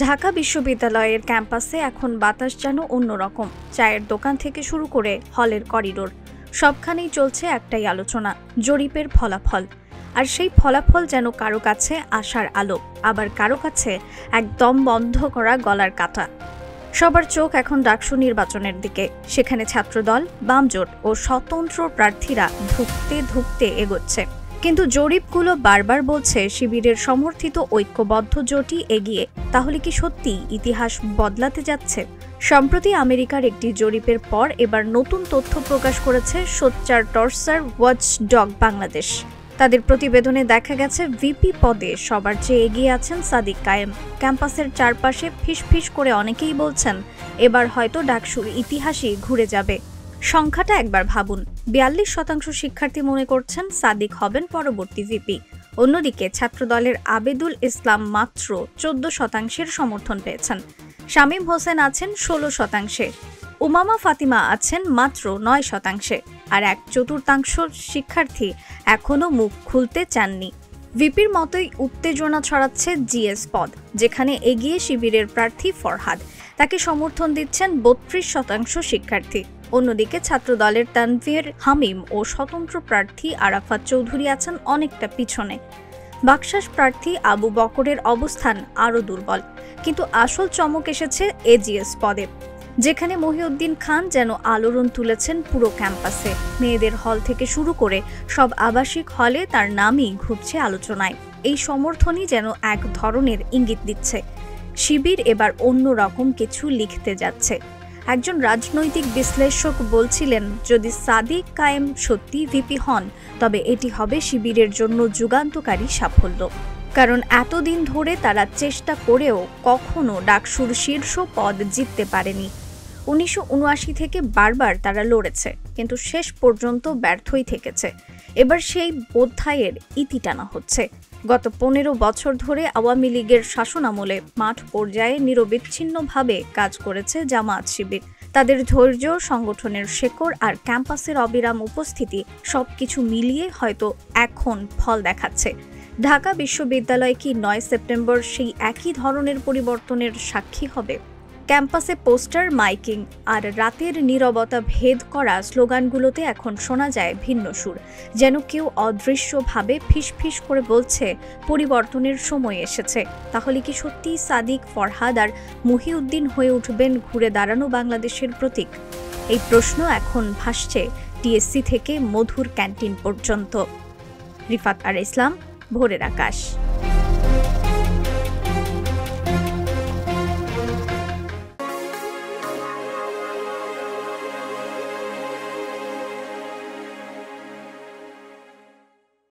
ঢাকা বিশ্ববিদ্যালয়ের ক্যাম্পাসে এখন বাতাস যেন অন্যরকম। চায়ের দোকান থেকে শুরু করে হলের করিডোর, সবখানেই চলছে একটাই আলোচনা, জরিপের ফলাফল। আর সেই ফলাফল যেন কারো কাছে আশার আলো, আবার কারো কাছে একদম বন্ধ করা গলার কাঁটা। সবার চোখ এখন ডাকসু নির্বাচনের দিকে। সেখানে ছাত্রদল, বামজোট ও স্বতন্ত্র প্রার্থীরা ধুঁকতে এগোচ্ছে। কিন্তু জরিপগুলো বারবার বলছে শিবিরের সমর্থিত ঐক্যবদ্ধ জোটই এগিয়ে। তাহলে কি সত্যিই ইতিহাস বদলাতে যাচ্ছে? সম্প্রতি আমেরিকার একটি জরিপের পর এবার নতুন তথ্য প্রকাশ করেছে সোচ্চার টর্চার ওয়াচডগ বাংলাদেশ। তাদের প্রতিবেদনে দেখা গেছে ভিপি পদে সবার চেয়ে এগিয়ে আছেন সাদিক কায়েম। ক্যাম্পাসের চারপাশে ফিসফিস করে অনেকেই বলছেন এবার হয়তো ডাকসুর ইতিহাসই ঘুরে যাবে। সংখ্যাটা একবার ভাবুন, 42% শিক্ষার্থী মনে করছেন সাদিক হবেন পরবর্তী ভিপি। অন্যদিকে ছাত্রদলের আবেদুল ইসলাম মাত্র 14% সমর্থন পেয়েছেন। শামীম হোসেন আছেন 16%, উমামা ফাতিমা আছেন মাত্র 9%, আর 1/4 শিক্ষার্থী এখনও মুখ খুলতে চাননি। ভিপির মতোই উত্তেজনা ছড়াচ্ছে জিএস পদ, যেখানে এগিয়ে শিবিরের প্রার্থী ফরহাদ। তাকে সমর্থন দিচ্ছেন 32% শিক্ষার্থী। অন্যদিকে ছাত্রদলের তানভীর হামিম ও স্বতন্ত্র প্রার্থী আরাফাত চৌধুরী আছেন অনেকটা পিছনে। বাকশাস প্রার্থী আবু বকরের অবস্থান আরও দুর্বল। কিন্তু আসল চমক এসেছে এজিএস পদে, যেখানে মহিউদ্দিন খান যেন আলোড়ন তুলেছেন পুরো ক্যাম্পাসে। মেয়েদের হল থেকে শুরু করে সব আবাসিক হলে তার নামই ঘুরছে আলোচনায়। এই সমর্থনই যেন এক ধরনের ইঙ্গিত দিচ্ছে শিবির এবার অন্য রকম কিছু লিখতে যাচ্ছে। একজন রাজনৈতিক বিশ্লেষক বলছিলেন, যদি সাদিক কায়েম সত্যি ভিপি হন তবে এটি হবে শিবিরের জন্য যুগান্তকারী সাফল্য। কারণ এতদিন ধরে তারা চেষ্টা করেও কখনো ডাকসুর শীর্ষ পদ জিততে পারেনি। 1979 থেকে বারবার তারা লড়েছে, কিন্তু শেষ পর্যন্ত ব্যর্থই থেকেছে। এবার সেই অধ্যায়ের ইতি টানা হচ্ছে। গত 15 বছর ধরে আওয়ামী লীগের শাসনামলে মাঠ পর্যায়ে নিরবিচ্ছিন্নভাবে কাজ করেছে জামায়াত শিবির। তাদের ধৈর্য, সংগঠনের শেকড় আর ক্যাম্পাসের অবিরাম উপস্থিতি সবকিছু মিলিয়ে হয়তো এখন ফল দেখাচ্ছে। ঢাকা বিশ্ববিদ্যালয় কি 9 সেপ্টেম্বর সেই একই ধরনের পরিবর্তনের সাক্ষী হবে? ক্যাম্পাসে পোস্টার, মাইকিং আর রাতের নীরবতা ভেদ করা স্লোগানগুলোতে এখন শোনা যায় ভিন্ন সুর, যেন কেউ অদৃশ্যভাবে ফিসফিস করে বলছে পরিবর্তনের সময় এসেছে। তাহলে কি সত্যি সাদিক, ফরহাদ আর মহিউদ্দিন হয়ে উঠবেন ঘুরে দাঁড়ানো বাংলাদেশের প্রতীক? এই প্রশ্ন এখন ভাসছে টিএসসি থেকে মধুর ক্যান্টিন পর্যন্ত। রিফাত আর ইসলাম, ভোরের আকাশ।